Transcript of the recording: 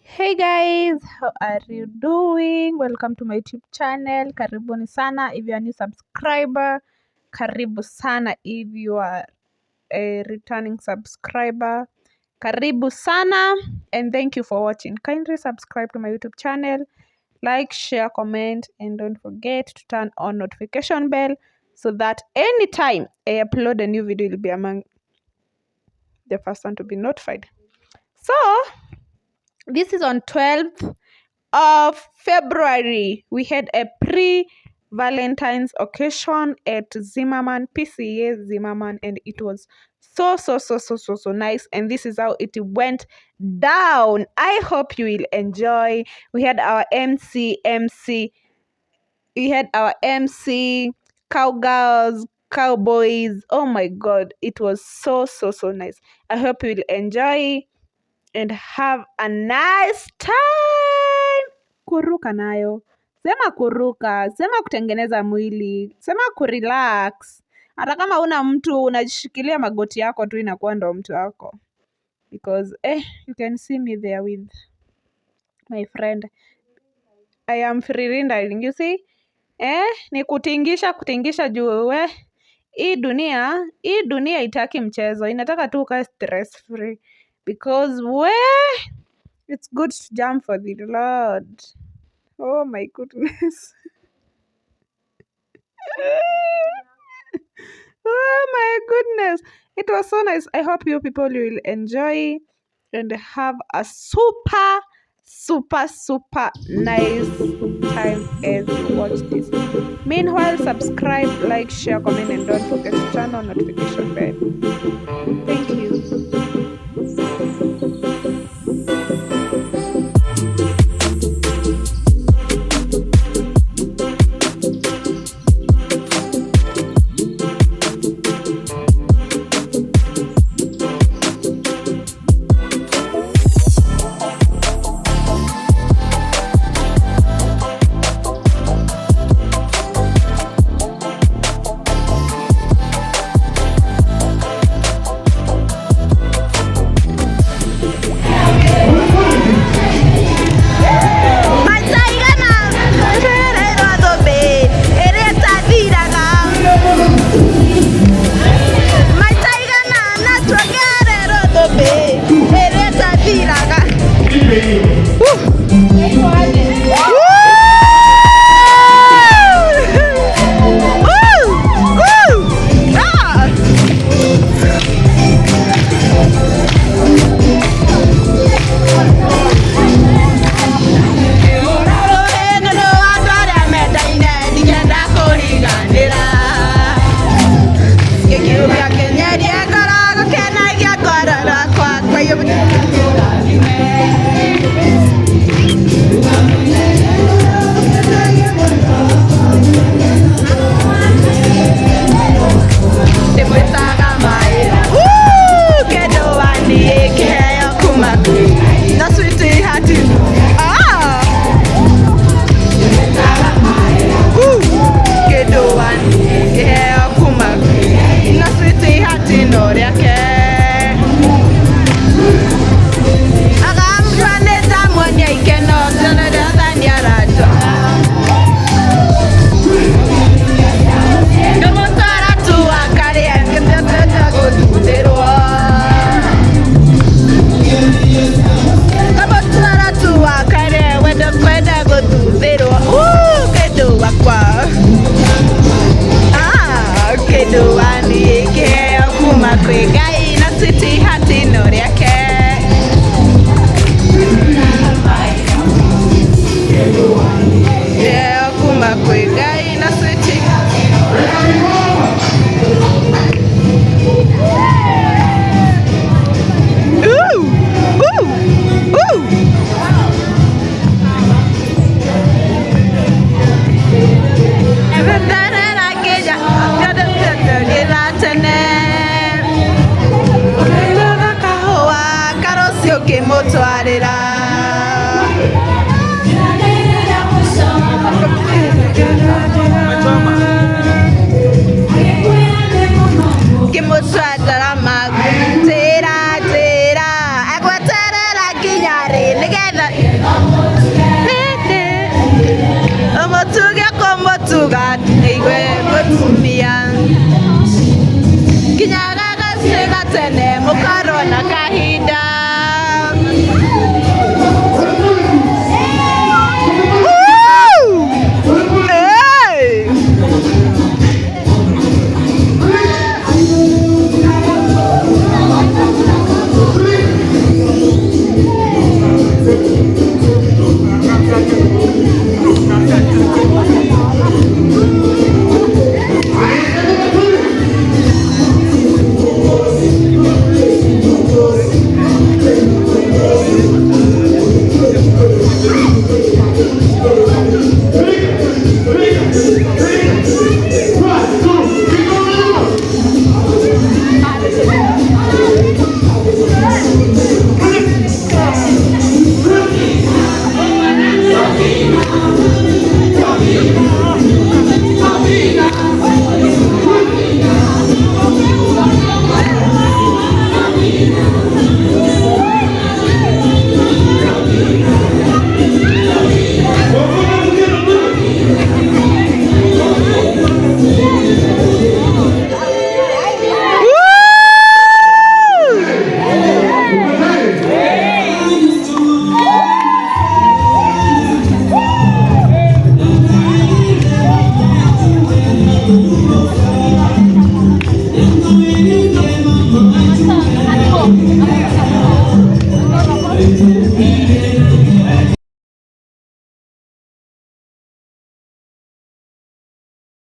Hey guys, how are you doing? Welcome to my YouTube channel. Karibuni sana if you are a new subscriber. Karibu sana if you are a returning subscriber. Karibu sana and thank you for watching. Kindly subscribe to my YouTube channel, like, share, comment, and don't forget to turn on notification bell so that anytime I upload a new video, you'll be among the first one to be notified. So, this is on 12th of February. We had a pre-Valentine's occasion at Zimmerman, PCA Zimmerman, and it was so nice. And this is how it went down. I hope you will enjoy. We had our MC, cowgirls, cowboys. Oh my god, it was so nice. I hope you will enjoy and have a nice time. Kuruka nayo, sema kuruka, sema kutengeneza mwili, sema kurelax. Hata kama una mtu unajishikilia magoti yako tu inakuwa ndo mtu wako, because you can see me there with my friend. I am free darling, you see, ni kutingisha juu hii dunia itaki mchezo, inataka tu ukae stress free, because it's good to jump for the Lord. Oh my goodness. Oh my goodness. It was so nice. I hope you people will enjoy and have a super nice time as you watch this. Meanwhile, subscribe, like, share, comment, and don't forget to turn on notification bell. Thank you. motugat igwe mutumia kinyaga gasiga tene mukarona kahinda